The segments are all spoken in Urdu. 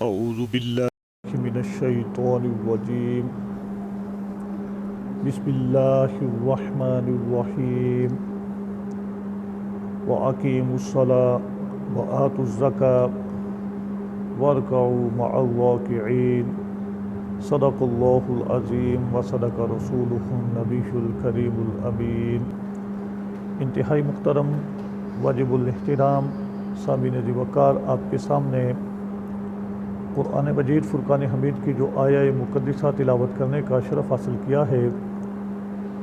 اعوذ باللہ من الشیطان الرجیم بسم اللہ الرحمن الرحیم وَأَقِیمُوا الصَّلَاةَ وَآتُوا الزَّکَاةَ وَارْکَعُوا مَعَ الرَّاکِعِینَ صدق اللہ العظیم وصدق رسولہ النبی الکریم الامین۔ انتہائی محترم واجب الاحترام سامعین ذی وقار، آپ کے سامنے قرآن مجید فرقان حمید کی جو آیہ مقدسہ تلاوت کرنے کا شرف حاصل کیا ہے،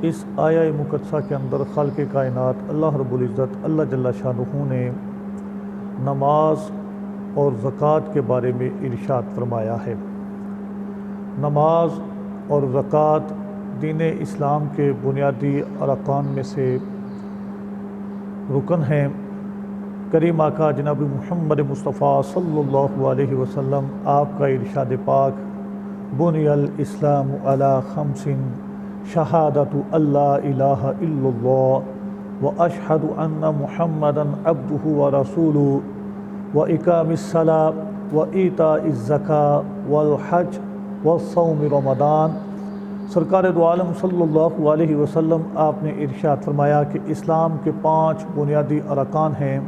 اس آیہ مقدسہ کے اندر خالق کائنات اللہ رب العزت اللہ جل شانہ نے نماز اور زکوٰۃ کے بارے میں ارشاد فرمایا ہے۔ نماز اور زکوٰۃ دین اسلام کے بنیادی ارکان میں سے رکن ہیں۔ کریم آقا جناب محمد مصطفیٰ صلی اللہ علیہ وسلم آپ کا ارشاد پاک بنی الاسلام علی خمس شہادت اللہ الہ الا اللہ واشہد ان محمدا عبدہ ورسولہ واقام الصلاۃ وایتاء الزکاۃ والحج وصوم رمضان۔ سرکار دو عالم صلی اللہ علیہ وسلم آپ نے ارشاد فرمایا کہ اسلام کے 5 بنیادی ارکان ہیں۔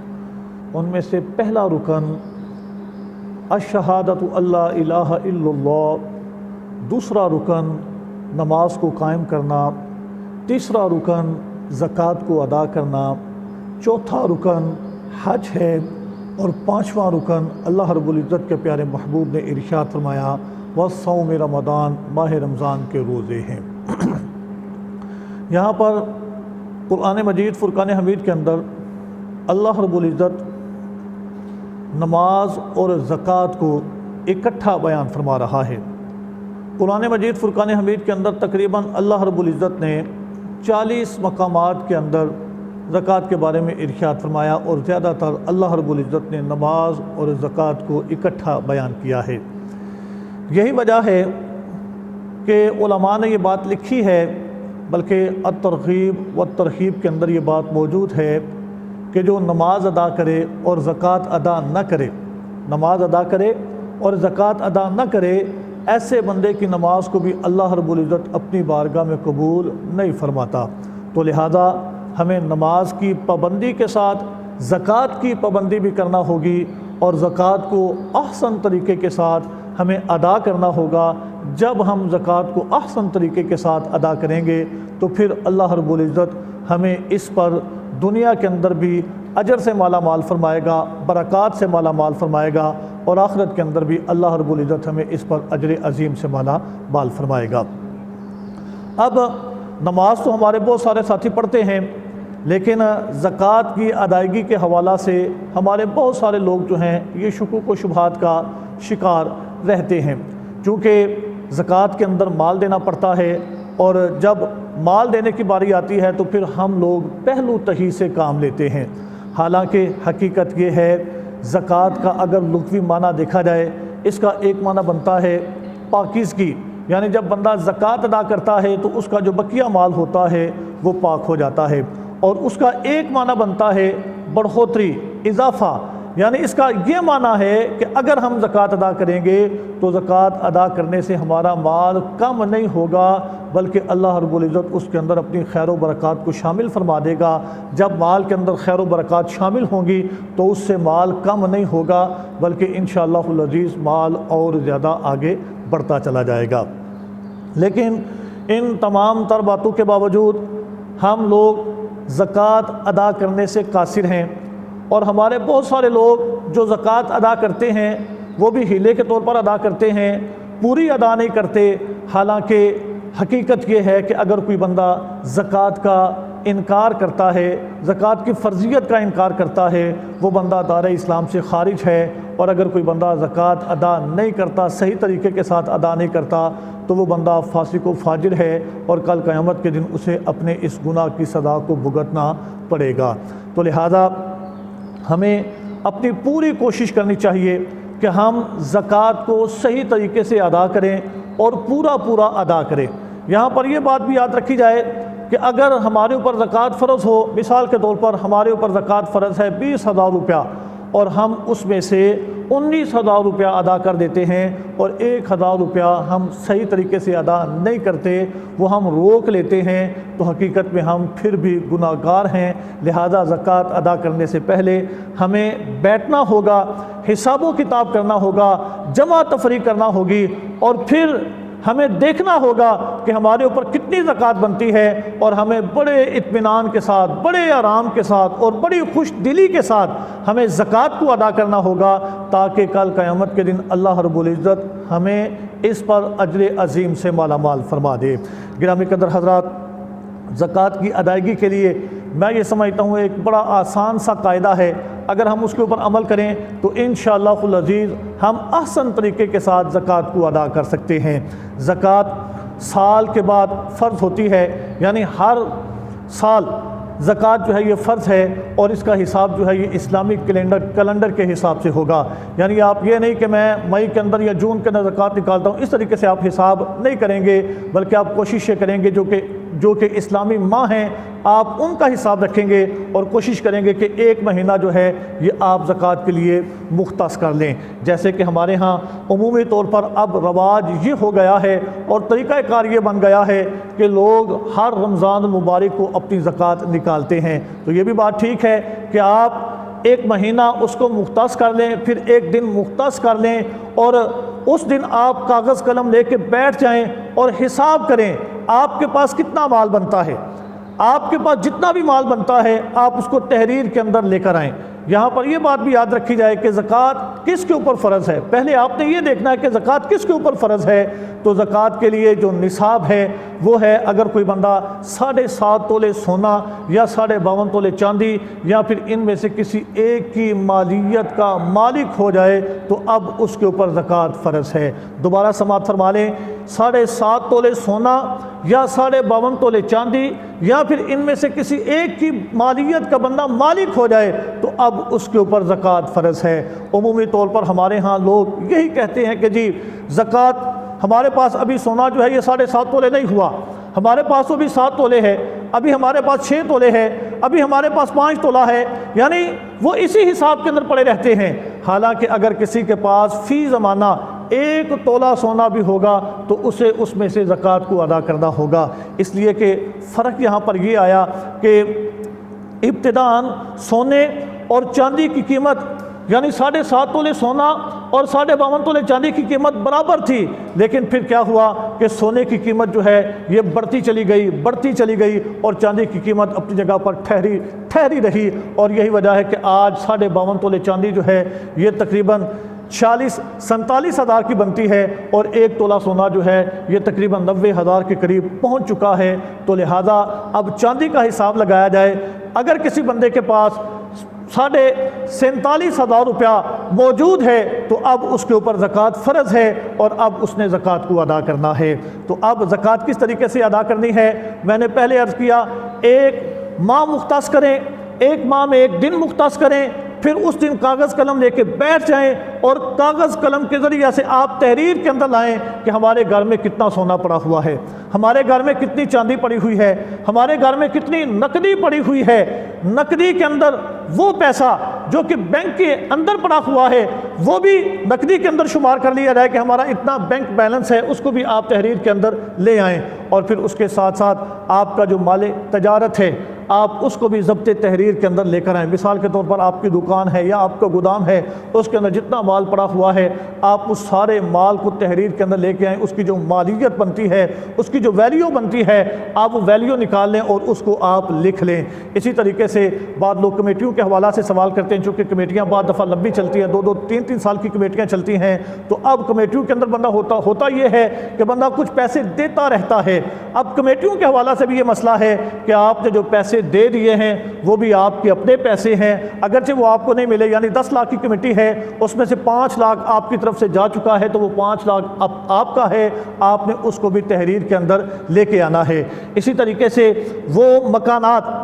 ان میں سے پہلا رکن الشہادۃ اللہ الہ الا اللہ، دوسرا رکن نماز کو قائم کرنا، تیسرا رکن زکوٰۃ کو ادا کرنا، چوتھا رکن حج ہے، اور 5واں رکن اللہ رب العزت کے پیارے محبوب نے ارشاد فرمایا وصوم رمضان، ماہ رمضان کے روزے ہیں۔ یہاں پر قرآن مجید فرقان حمید کے اندر اللہ رب العزت نماز اور زکوٰۃ کو اکٹھا بیان فرما رہا ہے۔ قرآن مجید فرقان حمید کے اندر تقریباً اللہ رب العزت نے 40 مقامات کے اندر زکوٰۃ کے بارے میں ارشاد فرمایا، اور زیادہ تر اللہ رب العزت نے نماز اور زکوٰۃ کو اکٹھا بیان کیا ہے۔ یہی وجہ ہے کہ علماء نے یہ بات لکھی ہے، بلکہ الترغیب و ترہیب کے اندر یہ بات موجود ہے کہ جو نماز ادا کرے اور زکوٰۃ ادا نہ کرے، نماز ادا کرے اور زکوٰۃ ادا نہ کرے، ایسے بندے کی نماز کو بھی اللہ رب العزت اپنی بارگاہ میں قبول نہیں فرماتا۔ تو لہذا ہمیں نماز کی پابندی کے ساتھ زکوٰۃ کی پابندی بھی کرنا ہوگی، اور زکوٰۃ کو احسن طریقے کے ساتھ ہمیں ادا کرنا ہوگا۔ جب ہم زکوٰۃ کو احسن طریقے کے ساتھ ادا کریں گے تو پھر اللہ رب العزت ہمیں اس پر دنیا کے اندر بھی اجر سے مالا مال فرمائے گا، برکات سے مالا مال فرمائے گا، اور آخرت کے اندر بھی اللہ رب العزت ہمیں اس پر اجر عظیم سے مالا مال فرمائے گا۔ اب نماز تو ہمارے بہت سارے ساتھی پڑھتے ہیں، لیکن زکوٰۃ کی ادائیگی کے حوالہ سے ہمارے بہت سارے لوگ جو ہیں یہ شکوک و شبہات کا شکار رہتے ہیں، چونکہ زکوٰۃ کے اندر مال دینا پڑتا ہے، اور جب مال دینے کی باری آتی ہے تو پھر ہم لوگ پہلو تہی سے کام لیتے ہیں۔ حالانکہ حقیقت یہ ہے زکوٰۃ کا اگر لغوی معنی دیکھا جائے، اس کا ایک معنی بنتا ہے پاکیزگی، یعنی جب بندہ زکوٰۃ ادا کرتا ہے تو اس کا جو بقیہ مال ہوتا ہے وہ پاک ہو جاتا ہے، اور اس کا ایک معنی بنتا ہے بڑھوتری، اضافہ، یعنی اس کا یہ معنی ہے کہ اگر ہم زکوٰۃ ادا کریں گے تو زکوٰۃ ادا کرنے سے ہمارا مال کم نہیں ہوگا، بلکہ اللہ رب العزت اس کے اندر اپنی خیر و برکات کو شامل فرما دے گا۔ جب مال کے اندر خیر و برکات شامل ہوں گی تو اس سے مال کم نہیں ہوگا، بلکہ انشاءاللہ العزیز مال اور زیادہ آگے بڑھتا چلا جائے گا۔ لیکن ان تمام تر باتوں کے باوجود ہم لوگ زکوٰۃ ادا کرنے سے قاصر ہیں، اور ہمارے بہت سارے لوگ جو زکوٰۃ ادا کرتے ہیں وہ بھی ہیلے کے طور پر ادا کرتے ہیں، پوری ادا نہیں کرتے۔ حالانکہ حقیقت یہ ہے کہ اگر کوئی بندہ زکوٰۃ کا انکار کرتا ہے، زکوٰۃ کی فرضیت کا انکار کرتا ہے، وہ بندہ دار اسلام سے خارج ہے، اور اگر کوئی بندہ زکوٰۃ ادا نہیں کرتا، صحیح طریقے کے ساتھ ادا نہیں کرتا، تو وہ بندہ فاسق و فاجر ہے، اور کل قیامت کے دن اسے اپنے اس گناہ کی سزا کو بھگتنا پڑے گا۔ تو لہذا ہمیں اپنی پوری کوشش کرنی چاہیے کہ ہم زکوٰۃ کو صحیح طریقے سے ادا کریں اور پورا ادا کریں۔ یہاں پر یہ بات بھی یاد رکھی جائے کہ اگر ہمارے اوپر زکوٰۃ فرض ہو، مثال کے طور پر ہمارے اوپر زکوٰۃ فرض ہے 20,000 روپیہ، اور ہم اس میں سے 19,000 روپیہ ادا کر دیتے ہیں اور 1,000 روپیہ ہم صحیح طریقے سے ادا نہیں کرتے، وہ ہم روک لیتے ہیں، تو حقیقت میں ہم پھر بھی گناہ گار ہیں۔ لہذا زکوٰۃ ادا کرنے سے پہلے ہمیں بیٹھنا ہوگا، حساب و کتاب کرنا ہوگا، جمع تفریق کرنا ہوگی، اور پھر ہمیں دیکھنا ہوگا کہ ہمارے اوپر کتنی زکوٰۃ بنتی ہے، اور ہمیں بڑے اطمینان کے ساتھ، بڑے آرام کے ساتھ اور بڑی خوش دلی کے ساتھ ہمیں زکوٰۃ کو ادا کرنا ہوگا، تاکہ کل قیامت کے دن اللہ رب العزت ہمیں اس پر اجر عظیم سے مالا مال فرما دے۔ گرامی قدر حضرات، زکوٰۃ کی ادائیگی کے لیے میں یہ سمجھتا ہوں ایک بڑا آسان سا قاعدہ ہے، اگر ہم اس کے اوپر عمل کریں تو انشاءاللہ العزیز ہم احسن طریقے کے ساتھ زکوٰۃ کو ادا کر سکتے ہیں۔ زکوٰۃ سال کے بعد فرض ہوتی ہے، یعنی ہر سال زکوٰۃ جو ہے یہ فرض ہے، اور اس کا حساب جو ہے یہ اسلامی کیلنڈر کے حساب سے ہوگا۔ یعنی آپ یہ نہیں کہ میں مئی کے اندر یا جون کے اندر زکوٰۃ نکالتا ہوں، اس طریقے سے آپ حساب نہیں کریں گے، بلکہ آپ کوشش یہ کریں گے جو کہ اسلامی ماہ ہیں آپ ان کا حساب رکھیں گے، اور کوشش کریں گے کہ ایک مہینہ جو ہے یہ آپ زکوٰۃ کے لیے مختص کر لیں۔ جیسے کہ ہمارے ہاں عمومی طور پر اب رواج یہ ہو گیا ہے اور طریقہ کار یہ بن گیا ہے کہ لوگ ہر رمضان المبارک کو اپنی زکوٰۃ نکالتے ہیں، تو یہ بھی بات ٹھیک ہے کہ آپ ایک مہینہ اس کو مختص کر لیں، پھر ایک دن مختص کر لیں، اور اس دن آپ کاغذ قلم لے کے بیٹھ جائیں اور حساب کریں آپ کے پاس کتنا مال بنتا ہے۔ آپ کے پاس جتنا بھی مال بنتا ہے آپ اس کو تحریر کے اندر لے کر آئیں۔ یہاں پر یہ بات بھی یاد رکھی جائے کہ زکوٰۃ کس کے اوپر فرض ہے، پہلے آپ نے یہ دیکھنا ہے کہ زکوٰۃ کس کے اوپر فرض ہے۔ تو زکوٰۃ کے لیے جو نصاب ہے وہ ہے، اگر کوئی بندہ 7.5 تولے سونا یا 52.5 تولے چاندی یا پھر ان میں سے کسی ایک کی مالیت کا مالک ہو جائے تو اب اس کے اوپر زکوٰۃ فرض ہے۔ دوبارہ سماعت فرما لیں، 7.5 تولے سونا یا 52.5 تولے چاندی یا پھر ان میں سے کسی ایک کی مالیت کا بندہ مالک ہو جائے تو اب اس کے اوپر زکوٰۃ فرض ہے۔ عمومی طور پر ہمارے ہاں لوگ یہی کہتے ہیں کہ جی زکوٰۃ ہمارے پاس ابھی سونا جو ہے یہ 7.5 تولے نہیں ہوا، ہمارے پاس ابھی 7 تولے ہے، ابھی ہمارے پاس 6 تولے ہے، ابھی ہمارے پاس 5 تولہ ہے، یعنی وہ اسی حساب کے اندر پڑے رہتے ہیں۔ حالانکہ اگر کسی کے پاس فی زمانہ 1 تولہ سونا بھی ہوگا تو اسے اس میں سے زکوٰۃ کو ادا کرنا ہوگا۔ اس لیے کہ فرق یہاں پر یہ آیا کہ ابتداً سونے اور چاندی کی قیمت یعنی 7.5 تولے سونا اور 52.5 تولے چاندی کی قیمت برابر تھی، لیکن پھر کیا ہوا کہ سونے کی قیمت جو ہے یہ بڑھتی چلی گئی اور چاندی کی قیمت اپنی جگہ پر ٹھہری رہی، اور یہی وجہ ہے کہ آج 52.5 تولے چاندی جو ہے یہ تقریباً 47 ہزار کی بنتی ہے، اور 1 تولہ سونا جو ہے یہ تقریباً 90 ہزار کے قریب پہنچ چکا ہے۔ تو لہٰذا اب چاندی کا حساب لگایا جائے، اگر کسی بندے کے پاس 47 ہزار روپیہ موجود ہے تو اب اس کے اوپر زکوٰۃ فرض ہے، اور اب اس نے زکوٰۃ کو ادا کرنا ہے۔ تو اب زکوٰۃ کس طریقے سے ادا کرنی ہے، میں نے پہلے عرض کیا، ایک ماہ مختص کریں، ایک ماہ میں ایک دن مختص کریں، پھر اس دن کاغذ قلم لے کے بیٹھ جائیں اور کاغذ قلم کے ذریعے سے آپ تحریر کے اندر لائیں کہ ہمارے گھر میں کتنا سونا پڑا ہوا ہے، ہمارے گھر میں کتنی چاندی پڑی ہوئی ہے، ہمارے گھر میں کتنی نقدی پڑی ہوئی ہے۔ نقدی کے اندر وہ پیسہ جو کہ بینک کے اندر پڑا ہوا ہے وہ بھی نقدی کے اندر شمار کر لیا جائے کہ ہمارا اتنا بینک بیلنس ہے، اس کو بھی آپ تحریر کے اندر لے آئیں، اور پھر اس کے ساتھ ساتھ آپ کا جو مال تجارت ہے آپ اس کو بھی ضبط تحریر کے اندر لے کر آئیں۔ مثال کے طور پر آپ کی دکان ہے یا آپ کا گودام ہے، اس کے اندر جتنا مال پڑا ہوا ہے آپ اس سارے مال کو تحریر کے اندر لے کے آئیں، اس کی جو مالیت بنتی ہے، اس کی جو ویلیو بنتی ہے، آپ وہ ویلیو نکال لیں اور اس کو آپ لکھ لیں۔ اسی طریقے سے بعض لوگ کمیٹیوں کے حوالہ سے سوال کرتے ہیں، چونکہ کمیٹیاں بعض دفعہ لمبی چلتی ہیں، 2-2 3-3 سال کی کمیٹیاں چلتی ہیں، تو اب کمیٹیوں کے اندر بندہ ہوتا یہ ہے کہ بندہ کچھ پیسے دیتا رہتا ہے۔ اب کمیٹیوں کے حوالہ سے بھی یہ مسئلہ ہے کہ آپ نے جو پیسے دے دیے ہیں وہ بھی آپ کے اپنے پیسے ہیں، اگرچہ وہ آپ کو نہیں ملے، یعنی 10 لاکھ کی کمیٹی ہے، اس میں سے 5 لاکھ آپ کی طرف سے جا چکا ہے تو وہ 5 لاکھ اب آپ کا ہے، آپ نے اس کو بھی تحریر کے اندر لے کے آنا ہے۔ اسی طریقے سے وہ مکانات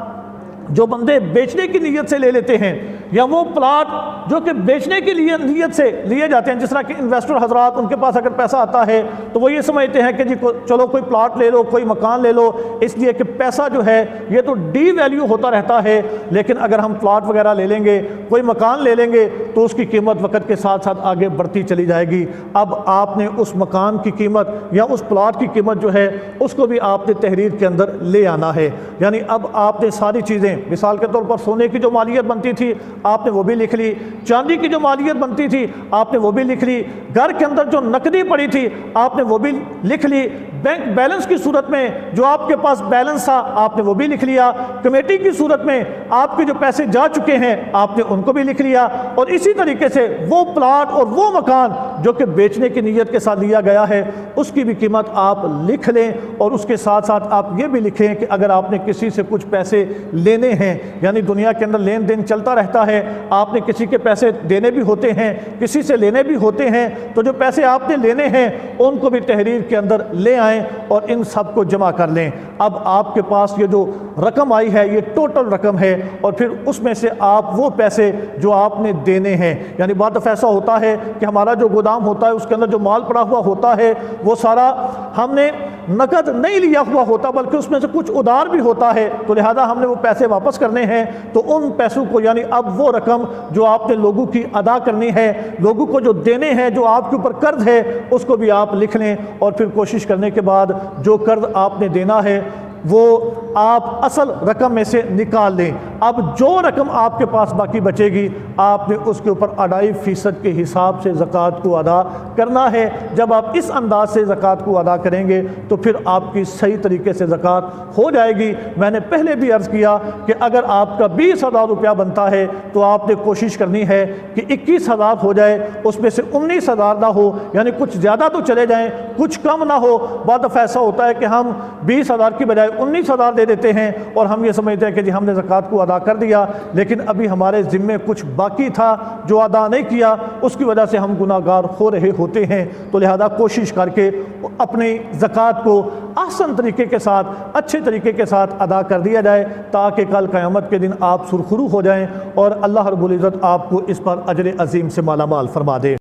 جو بندے بیچنے کی نیت سے لے لیتے ہیں، یا وہ پلاٹ جو کہ بیچنے کے لیے نیت سے لیے جاتے ہیں، جس طرح کہ انویسٹر حضرات، ان کے پاس اگر پیسہ آتا ہے تو وہ یہ سمجھتے ہیں کہ جی چلو کوئی پلاٹ لے لو، کوئی مکان لے لو، اس لیے کہ پیسہ جو ہے یہ تو ڈی ویلیو ہوتا رہتا ہے، لیکن اگر ہم پلاٹ وغیرہ لے لیں گے، کوئی مکان لے لیں گے تو اس کی قیمت وقت کے ساتھ ساتھ آگے بڑھتی چلی جائے گی۔ اب آپ نے اس مکان کی قیمت یا اس پلاٹ کی قیمت جو ہے اس کو بھی آپ نے تحریر کے اندر لے آنا ہے، یعنی اب آپ نے ساری چیزیں، مثال کے طور پر سونے کی جو مالیت بنتی تھی آپ نے وہ بھی لکھ لی، چاندی کی جو مالیت بنتی تھی آپ نے وہ بھی لکھ لی، گھر کے اندر جو نقدی پڑی تھی آپ نے وہ بھی لکھ لی، بینک بیلنس کی صورت میں جو آپ کے پاس بیلنس تھا آپ نے وہ بھی لکھ لیا، کمیٹی کی صورت میں آپ کے جو پیسے جا چکے ہیں آپ نے ان کو بھی لکھ لیا، اور اسی طریقے سے وہ پلاٹ اور وہ مکان جو کہ بیچنے کی نیت کے ساتھ لیا گیا ہے اس کی بھی قیمت آپ لکھ لیں، اور اس کے ساتھ ساتھ آپ یہ بھی لکھیں کہ اگر آپ نے کسی سے کچھ پیسے لینے ہیں، یعنی دنیا کے اندر لین دین چلتا رہتا ہے، آپ نے کسی کے پیسے دینے بھی ہوتے ہیں، کسی سے لینے بھی ہوتے ہیں، تو جو پیسے آپ نے لینے ہیں ان کو بھی تحریر کے اندر لے آئیں اور ان سب کو جمع کر لیں۔ اب آپ کے پاس یہ جو رقم آئی ہے یہ ٹوٹل رقم ہے، اور پھر اس میں سے آپ وہ پیسے جو آپ نے دینے ہیں، یعنی بعض دفعہ ایسا ہوتا ہے کہ ہمارا جو گودام ہوتا ہے اس کے اندر جو مال پڑا ہوا ہوتا ہے وہ سارا ہم نے نقد نہیں لیا ہوا ہوتا بلکہ اس میں سے کچھ ادھار بھی ہوتا ہے، تو لہذا ہم نے وہ پیسے واپس کرنے ہیں، تو ان پیسوں کو یعنی اب وہ رقم جو آپ نے لوگوں کی ادا کرنی ہے، لوگوں کو جو دینے ہیں، جو آپ کے اوپر قرض ہے اس کو بھی آپ لکھ لیں، اور پھر کوشش کرنے کے بعد جو قرض آپ نے دینا ہے وہ آپ اصل رقم میں سے نکال لیں۔ اب جو رقم آپ کے پاس باقی بچے گی آپ نے اس کے اوپر 2.5% کے حساب سے زکوٰۃ کو ادا کرنا ہے۔ جب آپ اس انداز سے زکوٰۃ کو ادا کریں گے تو پھر آپ کی صحیح طریقے سے زکوٰۃ ہو جائے گی۔ میں نے پہلے بھی عرض کیا کہ اگر آپ کا 20,000 روپیہ بنتا ہے تو آپ نے کوشش کرنی ہے کہ 21,000 ہو جائے، اس میں سے 19,000 نہ ہو، یعنی کچھ زیادہ تو چلے جائیں کچھ کم نہ ہو۔ بعض دفعہ ایسا ہوتا ہے کہ ہم 20,000 کی بجائے 19,000 دے دیتے ہیں اور ہم یہ سمجھتے ہیں کہ جی ہم نے زکوٰۃ کو ادا کر دیا، لیکن ابھی ہمارے ذمے کچھ باقی تھا جو ادا نہیں کیا، اس کی وجہ سے ہم گناہ گار ہو رہے ہوتے ہیں۔ تو لہذا کوشش کر کے اپنی زکوٰۃ کو احسن طریقے کے ساتھ، اچھے طریقے کے ساتھ ادا کر دیا جائے، تاکہ کل قیامت کے دن آپ سرخرو ہو جائیں اور اللہ رب العزت آپ کو اس پر اجر عظیم سے مالا مال فرما دے۔